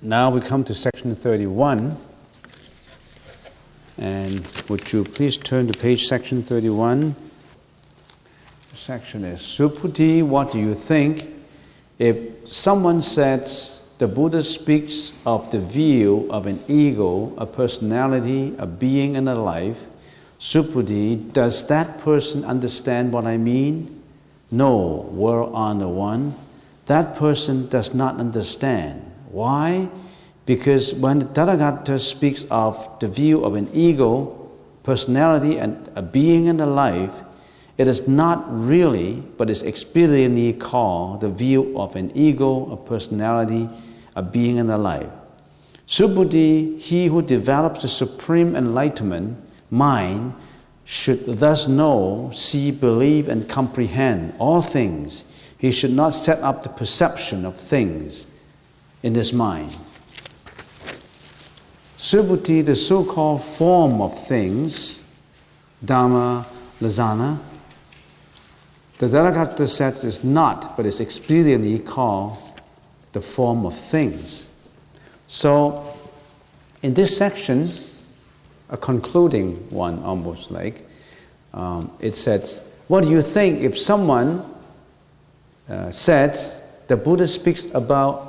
Now we come to section 31. And would you please turn to page section 31. The section is Subhuti, what do you think? If someone says the Buddha speaks of the view of an ego, a personality, a being and a life, Subhuti, does that person understand what I mean? No, World Honor One. That person does not understand. Why? Because when the Tathagata speaks of the view of an ego, personality, and a being and a life, it is not really, but is experientially called the view of an ego, a personality, a being and a life. Subhuti, he who develops the supreme enlightenment, mind, should thus know, see, believe, and comprehend all things. He should not set up the perception of things in his mind. Subhuti, the so-called form of things, Dhamma, Lasana, the Tathagata says is not, but is experientially called the form of things. So, in this section, a concluding one almost like, it says, what do you think if someone says the Buddha speaks about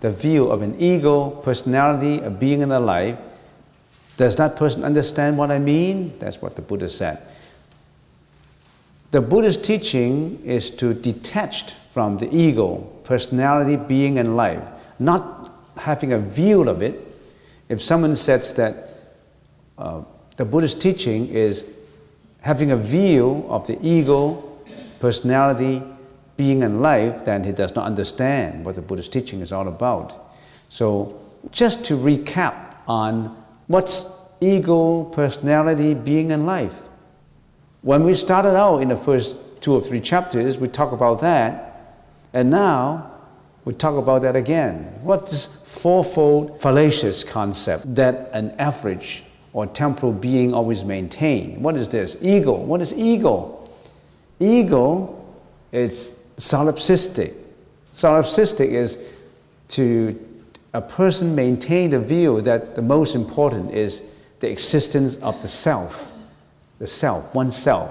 the view of an ego, personality, a being and a life? Does that person understand what I mean? That's what the Buddha said. The Buddha's teaching is to detach from the ego, personality, being and life, not having a view of it. If someone says that the Buddha's teaching is having a view of the ego, personality, being and life, then he does not understand what the Buddha's teaching is all about. So, just to recap on what's ego, personality, being and life. When we started out in the first 2 or 3 chapters, we talk about that, and now we talk about that again. What's this fourfold fallacious concept that an average or temporal being always maintain? What is this? Ego. What is ego? Ego is solipsistic. Solipsistic is to a person maintain the view that the most important is the existence of the self, oneself.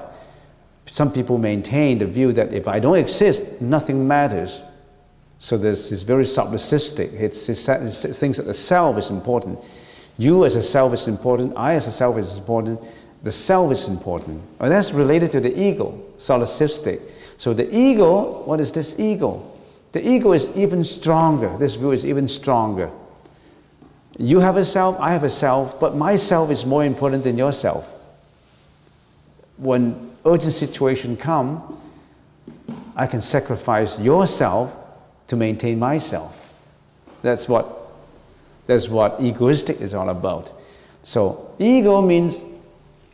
Some people maintain the view that if I don't exist, nothing matters. So there's this very solipsistic. It thinks that the self is important. You as a self is important. I as a self is important. The self is important. And that's related to the ego, solipsistic. So the ego, what is this ego? The ego is even stronger. This view is even stronger. You have a self, I have a self, but my self is more important than yourself. When urgent situation come, I can sacrifice yourself to maintain myself. That's what egoistic is all about. So ego means,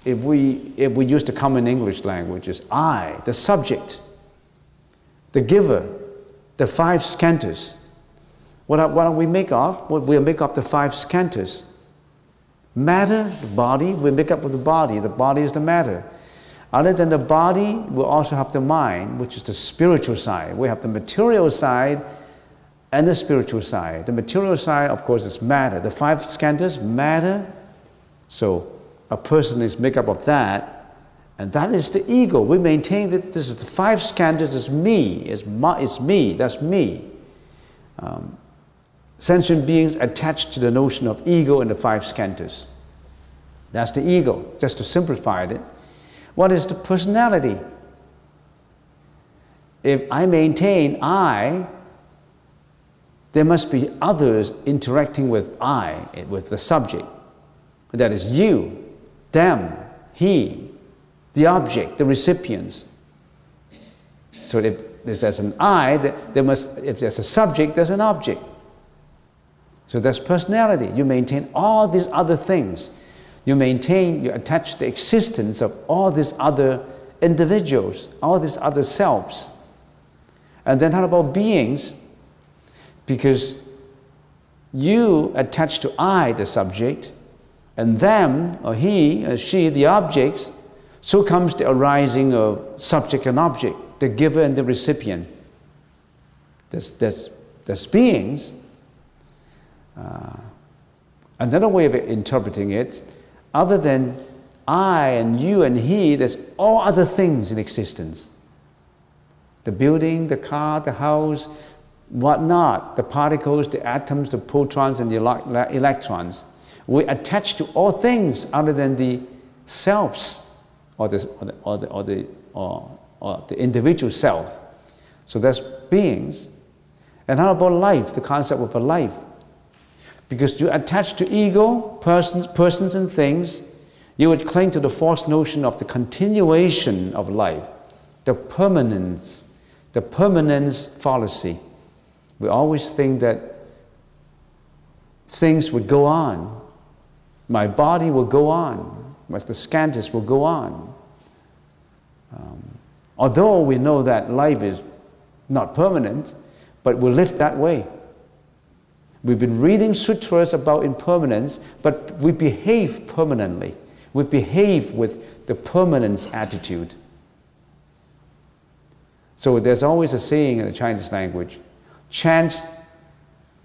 if we use the common English language, is I, the subject, the giver, the 5 skandhas. What do we make of? Well, we'll make up the 5 skandhas. Matter, the body, we make up with the body. The body is the matter. Other than the body, we also have the mind, which is the spiritual side. We have the material side and the spiritual side. The material side, of course, is matter. The 5 skandhas, matter. So a person is made up of that. And that is the ego. We maintain that this is the 5 skandhas is me, is me, that's me. Sentient beings attached to the notion of ego and the 5 skandhas. That's the ego, just to simplify it. What is the personality? If I maintain I, there must be others interacting with I, with the subject. That is you, them, he, the object, the recipients. So if there's an I, if there's a subject, there's an object. So that's personality. You maintain all these other things. You attach the existence of all these other individuals, all these other selves. And then how about beings? Because you attach to I, the subject, and them, or he, or she, the objects. So comes the arising of subject and object, the giver and the recipient. There's beings, Another way of interpreting it, other than I and you and he, there's all other things in existence. The building, the car, the house, whatnot, the particles, the atoms, the protons and the electrons. We attach to all things other than the selves or the individual self. So that's beings. And how about life, the concept of a life? Because you attach to ego, persons and things, you would cling to the false notion of the continuation of life, the permanence fallacy. We always think that things would go on. My body will go on. The scantus will go on. Although we know that life is not permanent, but we live that way. We've been reading sutras about impermanence, but we behave permanently. We behave with the permanence attitude. So there's always a saying in the Chinese language, chant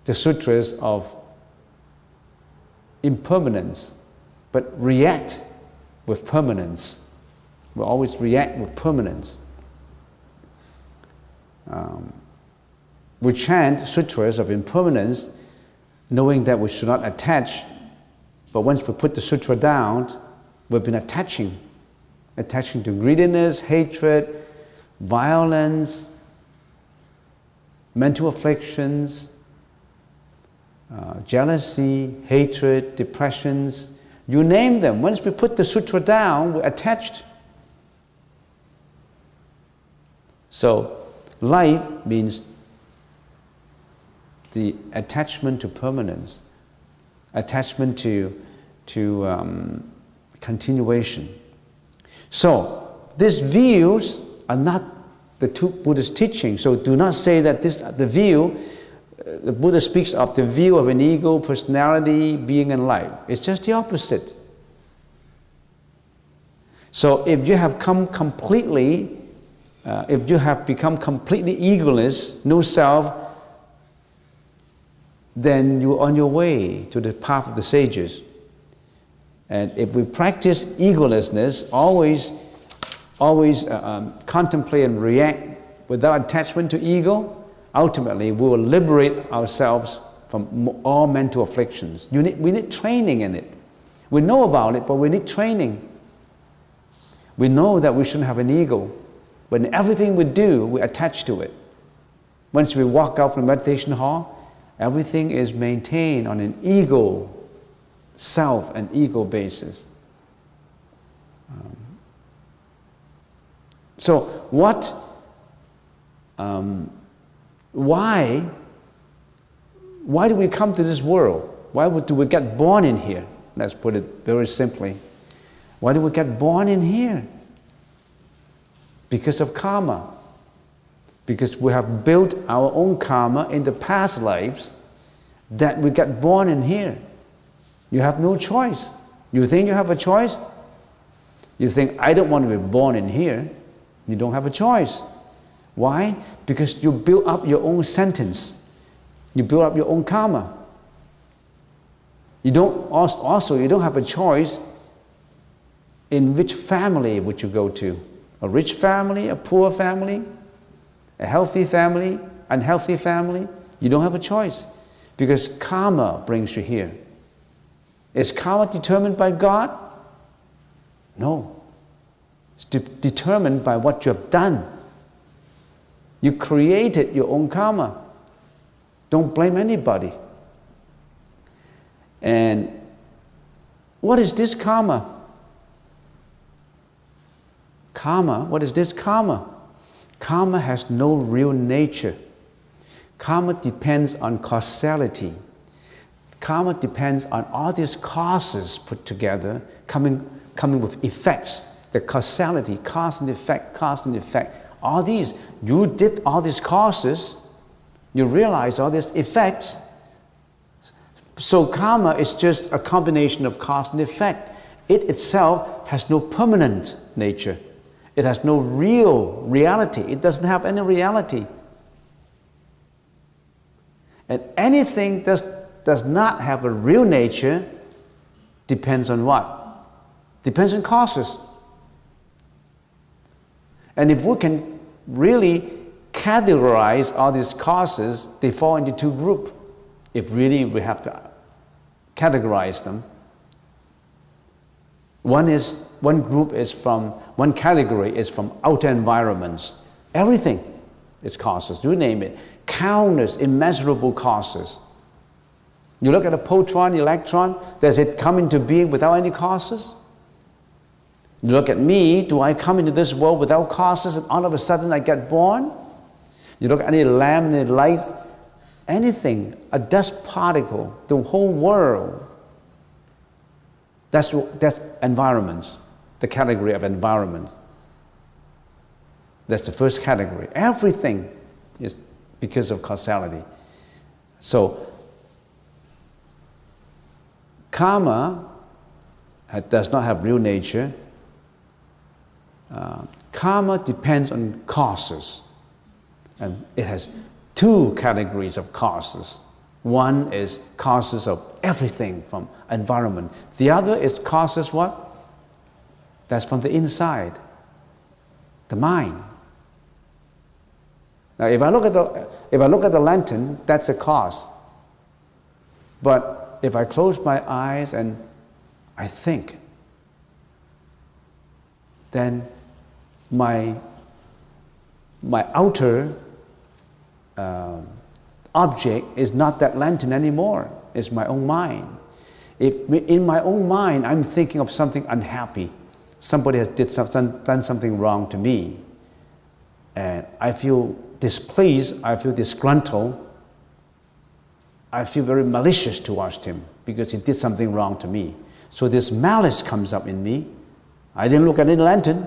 the sutras of impermanence, but react with permanence. We always react with permanence. We chant sutras of impermanence, knowing that we should not attach, but once we put the sutra down, we've been attaching to greediness, hatred, violence, mental afflictions, jealousy, hatred, depressions, you name them. Once we put the sutra down, we're attached. So, life means the attachment to permanence, attachment to continuation. So, these views are not the two Buddha's teaching. So do not say that the Buddha speaks of the view of an ego, personality, being and life. It's just the opposite. So if you have become completely egoless, no self, then you're on your way to the path of the sages. And if we practice egolessness, always contemplate and react without attachment to ego, ultimately we will liberate ourselves from all mental afflictions. We need training in it. We know about it, but we need training. We know that we shouldn't have an ego. But in everything we do, we attach to it. Once we walk out from the meditation hall, everything is maintained on an ego, self and ego basis. So why do we come to this world? Why do we get born in here? Let's put it very simply. Why do we get born in here? Because of karma. Because we have built our own karma in the past lives that we get born in here. You have no choice. You think you have a choice? You think, I don't want to be born in here. You don't have a choice. Why? Because you build up your own sentence. You build up your own karma. You don't have a choice in which family would you go to. A rich family, a poor family, a healthy family, unhealthy family. You don't have a choice because karma brings you here. Is karma determined by God? No. It's determined by what you have done. You created your own karma. Don't blame anybody. And what is this karma? Karma, what is this karma? Karma has no real nature. Karma depends on causality. Karma depends on all these causes put together, coming with effects. The causality, cause and effect. All these, you did all these causes, you realize all these effects. So karma is just a combination of cause and effect. It itself has no permanent nature. It has no real reality. It doesn't have any reality. And anything does not have a real nature depends on what? Depends on causes. And if we can really categorize all these causes, they fall into two groups. If really we have to categorize them. One category is from outer environments. Everything is causes, you name it. Countless, immeasurable causes. You look at a proton, electron, does it come into being without any causes? You look at me, do I come into this world without causes and all of a sudden I get born? You look at any lamp, any lights, anything, a dust particle, the whole world. That's environments, the category of environments. That's the first category. Everything is because of causality. So, karma does not have real nature. Karma depends on causes. And it has two categories of causes. One is causes of everything from environment. The other is causes what? That's from the inside, the mind. Now, if I look at the lantern, that's a cause. But if I close my eyes and I think, then my outer object is not that lantern anymore. It's my own mind. If in my own mind I'm thinking of something unhappy, somebody has done something wrong to me, and I feel displeased, I feel disgruntled, I feel very malicious towards him because he did something wrong to me. So this malice comes up in me. I didn't look at any lantern,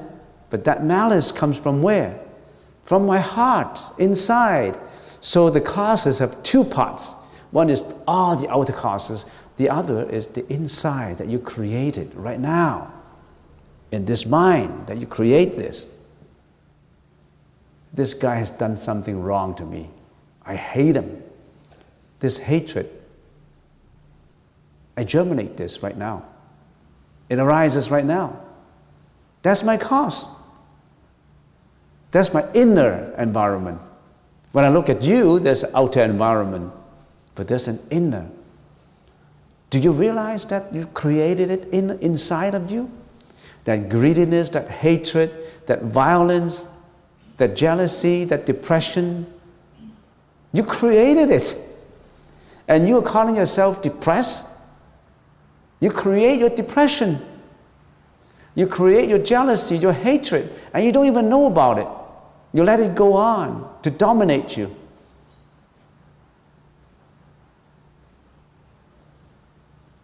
but that malice comes from where? From my heart, inside. So the causes have two parts. One is all the outer causes. The other is the inside that you created right now. In this mind that you create this. This guy has done something wrong to me. I hate him. This hatred, I germinate this right now. It arises right now. That's my cause. That's my inner environment. When I look at you, there's an outer environment, but there's an inner. Do you realize that you created it inside of you? That greediness, that hatred, that violence, that jealousy, that depression, you created it. And you are calling yourself depressed? You create your depression. You create your jealousy, your hatred, and you don't even know about it. You let it go on to dominate you.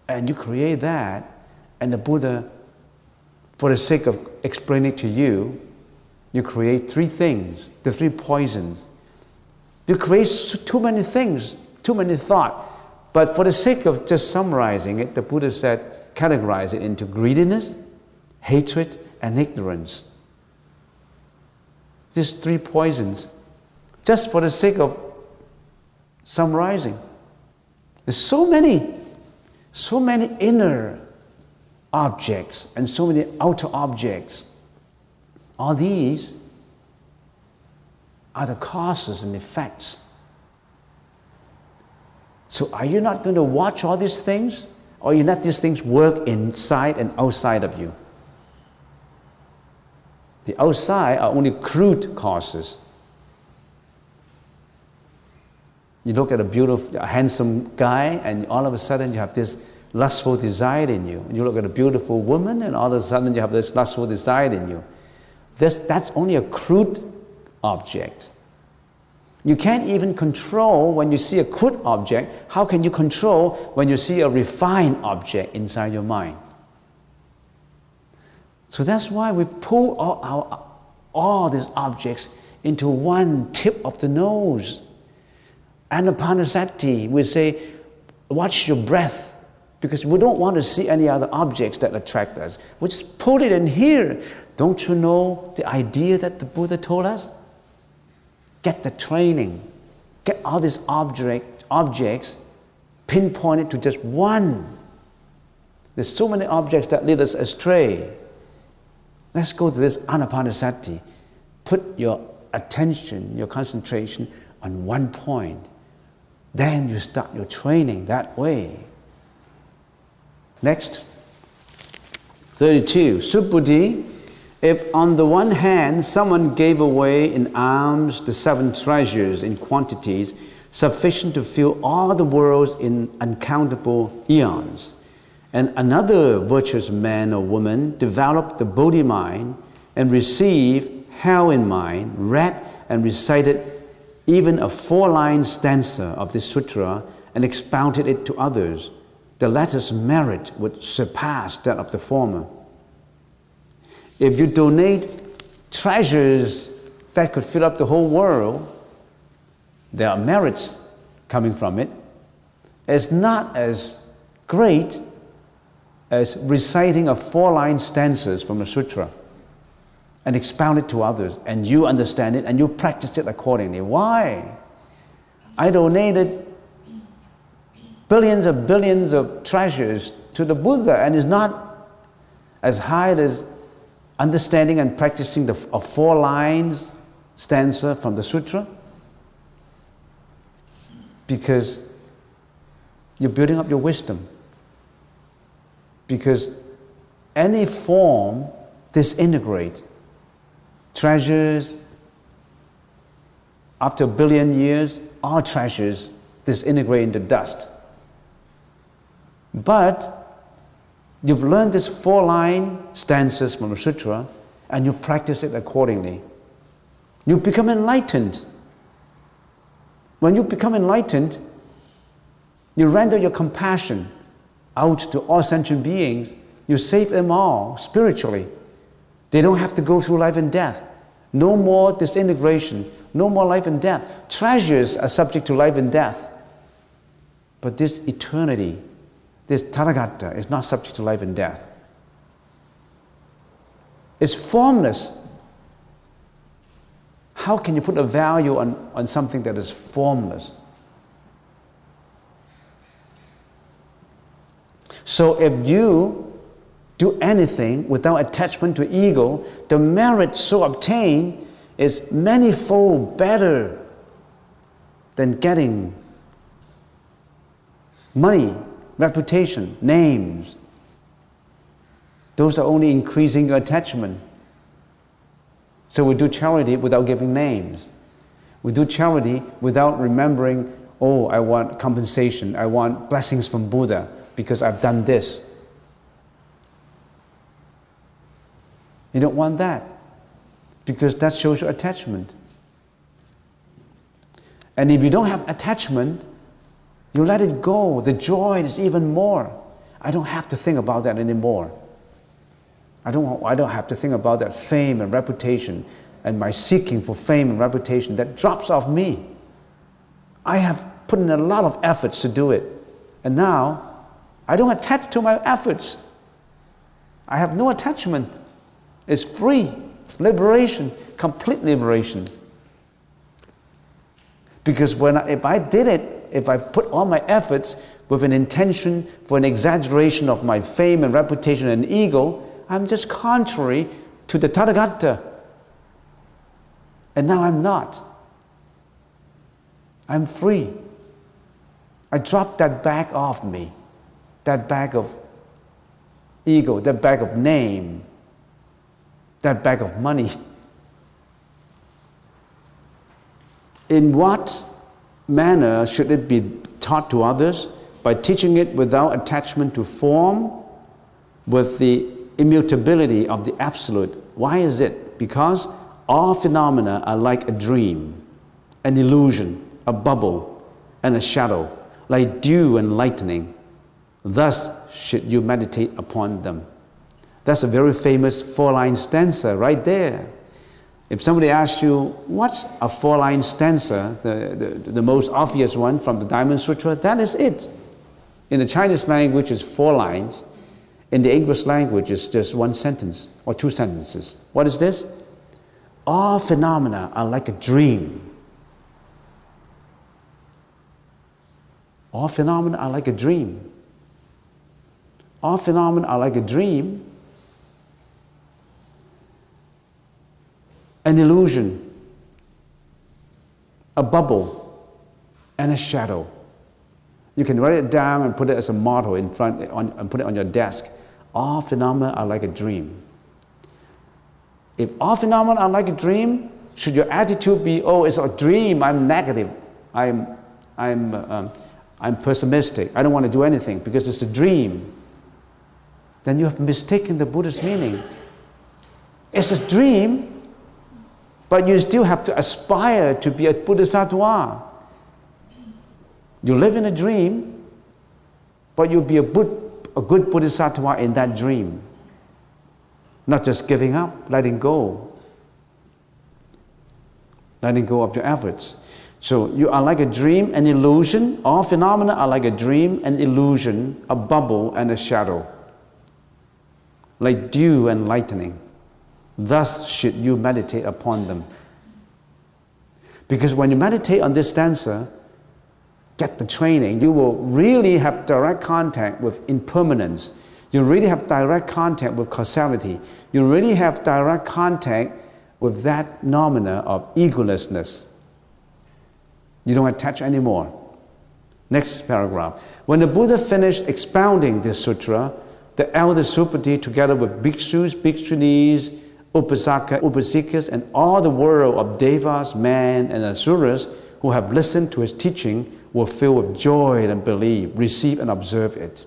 And you create that, and the Buddha, for the sake of explaining it to you, you create three things, the three poisons. You create too many things, too many thoughts. But for the sake of just summarizing it, the Buddha said, categorize it into greediness, hatred, and ignorance. These three poisons, just for the sake of summarizing. There's so many inner objects and so many outer objects. All these are the causes and effects. So are you not going to watch all these things? Or you let these things work inside and outside of you? The outside are only crude causes. You look at a handsome guy, and all of a sudden you have this lustful desire in you. You look at a beautiful woman, and all of a sudden you have this lustful desire in you. That's only a crude object. You can't even control when you see a crude object. How can you control when you see a refined object inside your mind? So that's why we pull all these objects into one tip of the nose. Anapanasati, we say, watch your breath, because we don't want to see any other objects that attract us. We just put it in here. Don't you know the idea that the Buddha told us? Get the training. Get all these objects pinpoint it to just one. There's so many objects that lead us astray. Let's go to this Anapanasati. Put your attention, your concentration on one point. Then you start your training that way. Next. 32. Subbuddhi. If on the one hand someone gave away in alms the 7 treasures in quantities sufficient to fill all the worlds in uncountable eons, and another virtuous man or woman developed the Bodhi mind and received hell in mind, read and recited even a 4-line stanza of this sutra and expounded it to others, the latter's merit would surpass that of the former. If you donate treasures that could fill up the whole world, there are merits coming from it. It's not as great as reciting a 4-line stanzas from a sutra and expound it to others, and you understand it and you practice it accordingly. Why? I donated billions of treasures to the Buddha, and it's not as high as understanding and practicing a 4-line stanza from the sutra, because you're building up your wisdom. Because any form disintegrate. Treasures, after 1 billion years, all treasures disintegrate into dust. But you've learned this 4-line stanzas from a sutra, and you practice it accordingly. You become enlightened. When you become enlightened, you render your compassion out to all sentient beings. You save them all spiritually. They don't have to go through life and death. No more disintegration. No more life and death. Treasures are subject to life and death. But this eternity, this Tathagata, is not subject to life and death. It's formless. How can you put a value on something that is formless? So if you do anything without attachment to ego, the merit so obtained is manifold better than getting money, reputation, names. Those are only increasing your attachment. So we do charity without giving names. We do charity without remembering, oh, I want compensation, I want blessings from Buddha because I've done this. You don't want that, because that shows your attachment. And if you don't have attachment, you let it go. The joy is even more. I don't have to think about that anymore. I don't have to think about that fame and reputation and my seeking for fame and reputation. That drops off me. I have put in a lot of efforts to do it. And now, I don't attach to my efforts. I have no attachment. It's free, liberation, complete liberation. Because if I did it, if I put all my efforts with an intention for an exaggeration of my fame and reputation and ego, I'm just contrary to the Tathagata. And now I'm not. I'm free. I dropped that bag off me, that bag of ego, that bag of name, that bag of money. In what manner should it be taught to others? By teaching it without attachment to form, with the immutability of the Absolute. Why is it? Because all phenomena are like a dream, an illusion, a bubble, and a shadow, like dew and lightning. Thus should you meditate upon them. That's a very famous 4-line stanza right there. If somebody asks you, what's a 4-line stanza, the most obvious one from the Diamond Sutra, that is it. In the Chinese language, it's 4 lines. In the English language, it's just 1 sentence or 2 sentences. What is this? All phenomena are like a dream. All phenomena are like a dream. All phenomena are like a dream, an illusion, a bubble, and a shadow. You can write it down and put it as a motto in front and put it on your desk. All phenomena are like a dream. If all phenomena are like a dream, should your attitude be, oh, it's a dream, I'm negative, I'm pessimistic, I don't want to do anything because it's a dream? Then you have mistaken the Buddha's meaning. It's a dream, but you still have to aspire to be a bodhisattva. You live in a dream, but you'll be a good bodhisattva in that dream. Not just giving up, letting go. Letting go of your efforts. So you are like a dream, an illusion. All phenomena are like a dream, an illusion, a bubble, and a shadow. Like dew and lightning. Thus should you meditate upon them. Because when you meditate on this stanza, get the training, you will really have direct contact with impermanence. You really have direct contact with causality. You really have direct contact with that phenomena of egolessness. You don't attach anymore. Next paragraph. When the Buddha finished expounding this sutra, the elder Supati, together with bhikshus, bhikshunis, upasaka, upasikas, and all the world of devas, men, and asuras who have listened to his teaching were filled with joy and belief, receive and observe it.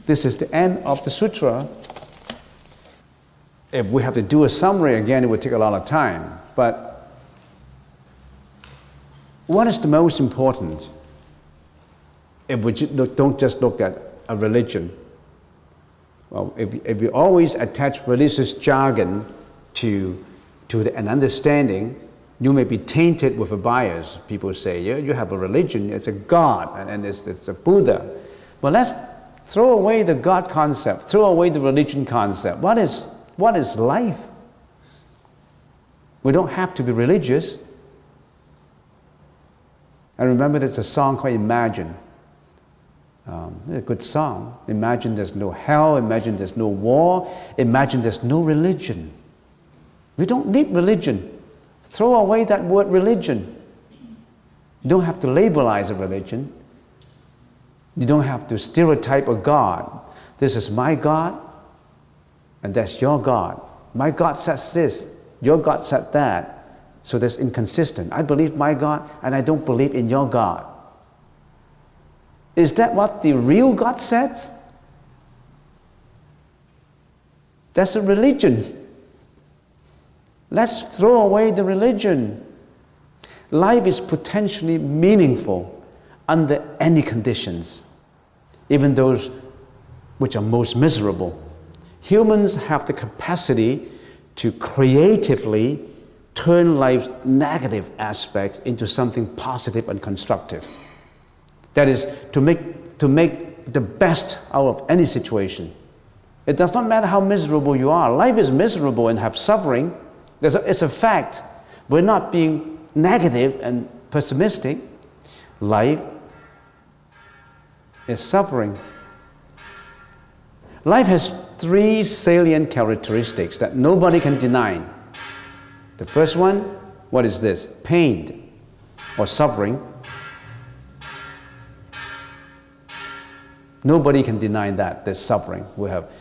This is the end of the sutra. If we have to do a summary again, it would take a lot of time. But what is the most important if we don't just look at a religion? Well, if we always attach religious jargon to an understanding, you may be tainted with a bias. People say, yeah, you have a religion, it's a God, and it's a Buddha. Well, let's throw away the God concept, throw away the religion concept. What is life? We don't have to be religious. I remember there's a song called Imagine. A good song. Imagine there's no hell, imagine there's no war, imagine there's no religion. We don't need religion. Throw away that word religion. You don't have to labelize a religion. You don't have to stereotype a God. This is my God, and that's your God. My God says this, your God said that. So that's inconsistent. I believe my God, and I don't believe in your God. Is that what the real God says? That's a religion. Let's throw away the religion. Life is potentially meaningful under any conditions, even those which are most miserable. Humans have the capacity to creatively turn life's negative aspects into something positive and constructive. That is, to make the best out of any situation. It does not matter how miserable you are. Life is miserable and have suffering. It's a fact. We're not being negative and pessimistic. Life is suffering. Life has three salient characteristics that nobody can deny. The first one, what is this? Pain or suffering. Nobody can deny that there's suffering. We have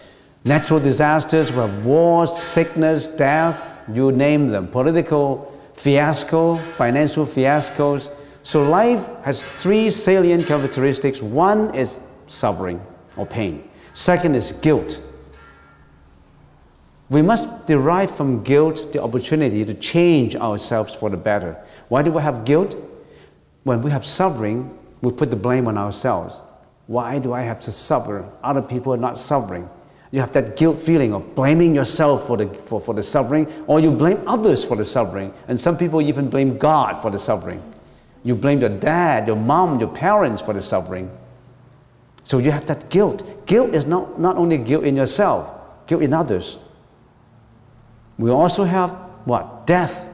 natural disasters, we have wars, sickness, death, you name them, political fiasco, financial fiascos. So life has three salient characteristics. One is suffering or pain. Second is guilt. We must derive from guilt the opportunity to change ourselves for the better. Why do we have guilt? When we have suffering, we put the blame on ourselves. Why do I have to suffer? Other people are not suffering. You have that guilt feeling of blaming yourself for the suffering, or you blame others for the suffering. And some people even blame God for the suffering. You blame your dad, your mom, your parents for the suffering. So you have that guilt. Guilt is not only guilt in yourself, guilt in others. We also have what? Death.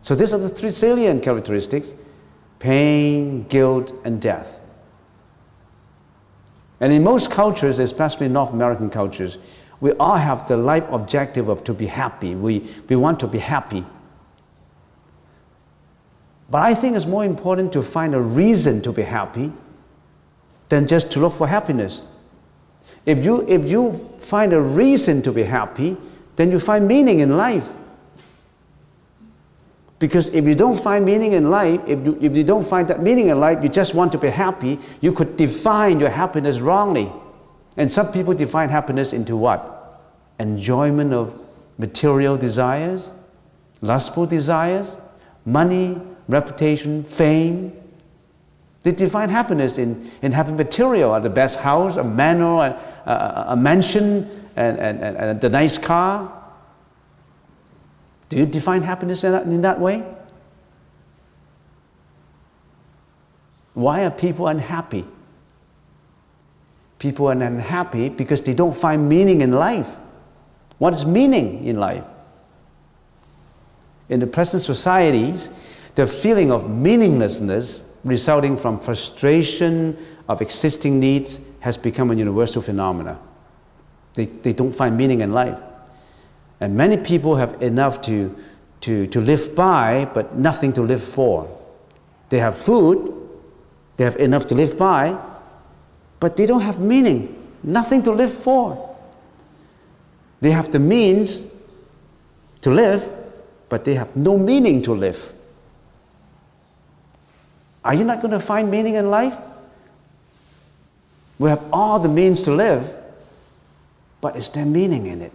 So these are the three salient characteristics. pain, guilt, and death. And in most cultures, especially North American cultures, we all have the life objective of to be happy. We want to be happy. But I think it's more important to find a reason to be happy than just to look for happiness. If you find a reason to be happy, then you find meaning in life. Because if you don't find meaning in life, if you don't find that meaning in life, you just want to be happy, you could define your happiness wrongly. And some people define happiness into what? Enjoyment of material desires, lustful desires, money, reputation, fame. They define happiness in having material, the best house, a manor, a mansion, and the nice car. Do you define happiness in that way? Why are people unhappy? People are unhappy because they don't find meaning in life. What is meaning in life? In the present societies, the feeling of meaninglessness resulting from frustration of existing needs has become a universal phenomenon. They don't find meaning in life. And many people have enough to live by, but nothing to live for. They have food, they have enough to live by, but they don't have meaning, nothing to live for. They have the means to live, but they have no meaning to live. Are you not going to find meaning in life? We have all the means to live, but is there meaning in it?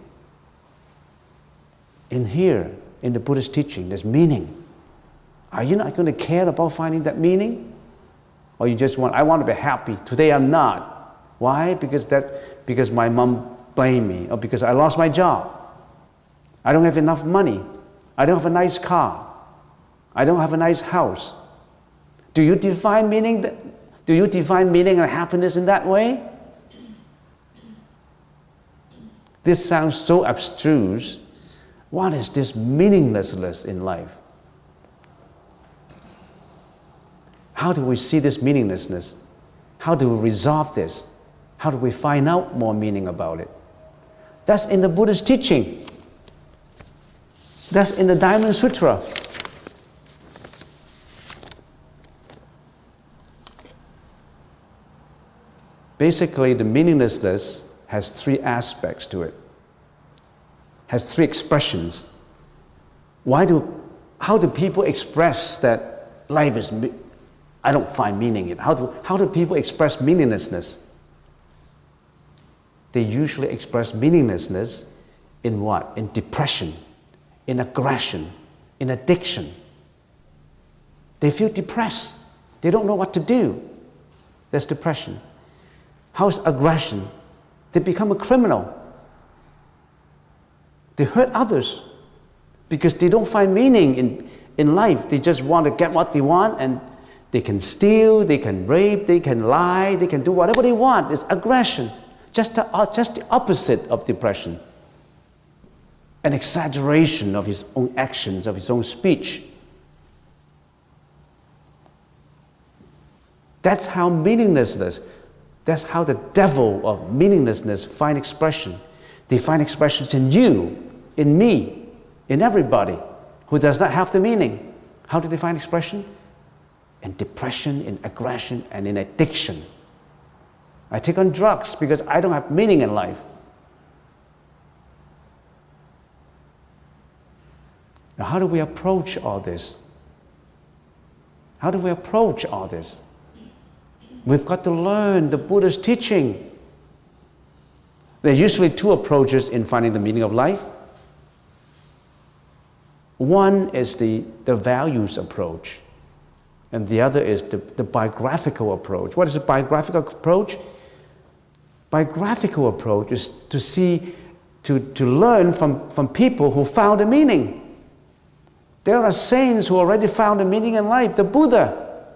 In here, in the Buddhist teaching, there's meaning. Are you not going to care about finding that meaning? Or you just I want to be happy. Today I'm not. Why? Because my mom blamed me, or because I lost my job. I don't have enough money. I don't have a nice car. I don't have a nice house. Do you define meaning and happiness in that way? This sounds so abstruse. What is this meaninglessness in life? How do we see this meaninglessness? How do we resolve this? How do we find out more meaning about it? That's in the Buddhist teaching. That's in the Diamond Sutra. Basically, the meaninglessness has three aspects to it. Has three expressions. How do people express that life is, I don't find meaning in it? How do people express meaninglessness? They usually express meaninglessness in what? In depression, in aggression, in addiction. They feel depressed. They don't know what to do. That's depression. How's aggression? They become a criminal. They hurt others because they don't find meaning in life. They just want to get what they want, and they can steal, they can rape, they can lie, they can do whatever they want. It's aggression. Just the opposite of depression. An exaggeration of his own actions, of his own speech. That's how meaninglessness, that's how the devil of meaninglessness find expression. They find expressions in you, in me, in everybody who does not have the meaning. How do they find expression? In depression, in aggression, and in addiction. I take on drugs because I don't have meaning in life. Now, how do we approach all this? How do we approach all this? We've got to learn the Buddha's teaching. There are usually two approaches in finding the meaning of life. One is the values approach, and the other is the biographical approach. What is a biographical approach? Biographical approach is to learn from people who found a meaning. There are saints who already found a meaning in life. The Buddha,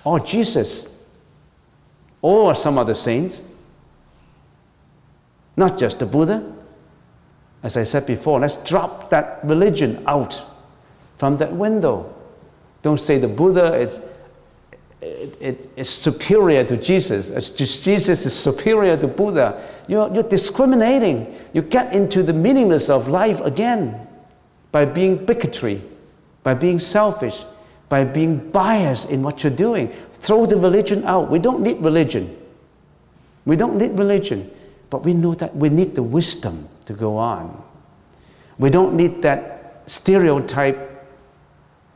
or Jesus, or some other saints. Not just the Buddha. As I said before, let's drop that religion out from that window. Don't say the Buddha is superior to Jesus. Jesus is superior to Buddha. You're discriminating. You get into the meaningless of life again by being bigotry, by being selfish, by being biased in what you're doing. Throw the religion out. We don't need religion. We don't need religion. But we know that we need the wisdom to go on. We don't need that stereotype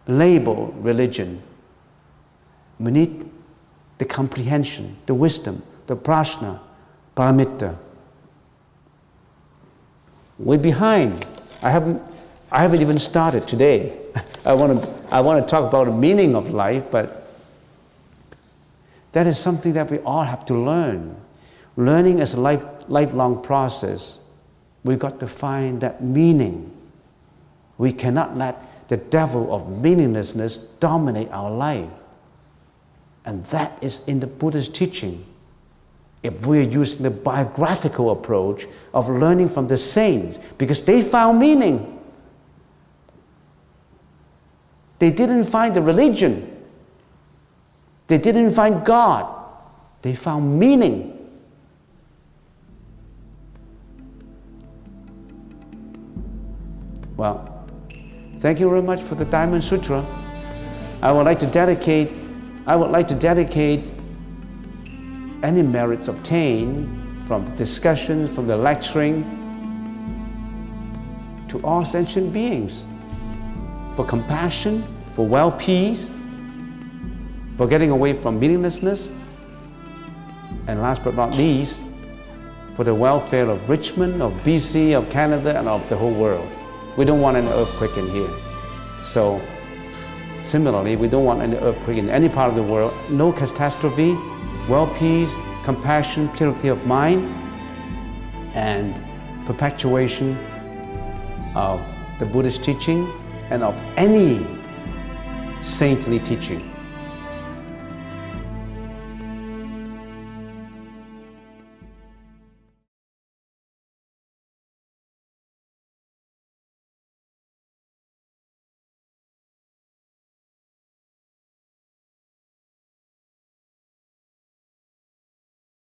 label religion. We need the comprehension, the wisdom, the prajna, paramita. We're behind. I haven't even started today. I want to talk about the meaning of life, but that is something that we all have to learn. Learning is a lifelong process. We've got to find that meaning. We cannot let the devil of meaninglessness dominate our life. And that is in the Buddha's teaching. If we're using the biographical approach of learning from the saints, because they found meaning. They didn't find the religion. They didn't find God. They found meaning. Well, thank you very much for the Diamond Sutra. I would like to dedicate any merits obtained from the discussion, from the lecturing, to all sentient beings, for compassion, for world peace, for getting away from meaninglessness, and last but not least, for the welfare of Richmond, of BC, of Canada, and of the whole world. We don't want an earthquake in here. So, similarly, we don't want an earthquake in any part of the world. No catastrophe, world peace, compassion, purity of mind, and perpetuation of the Buddhist teaching and of any saintly teaching.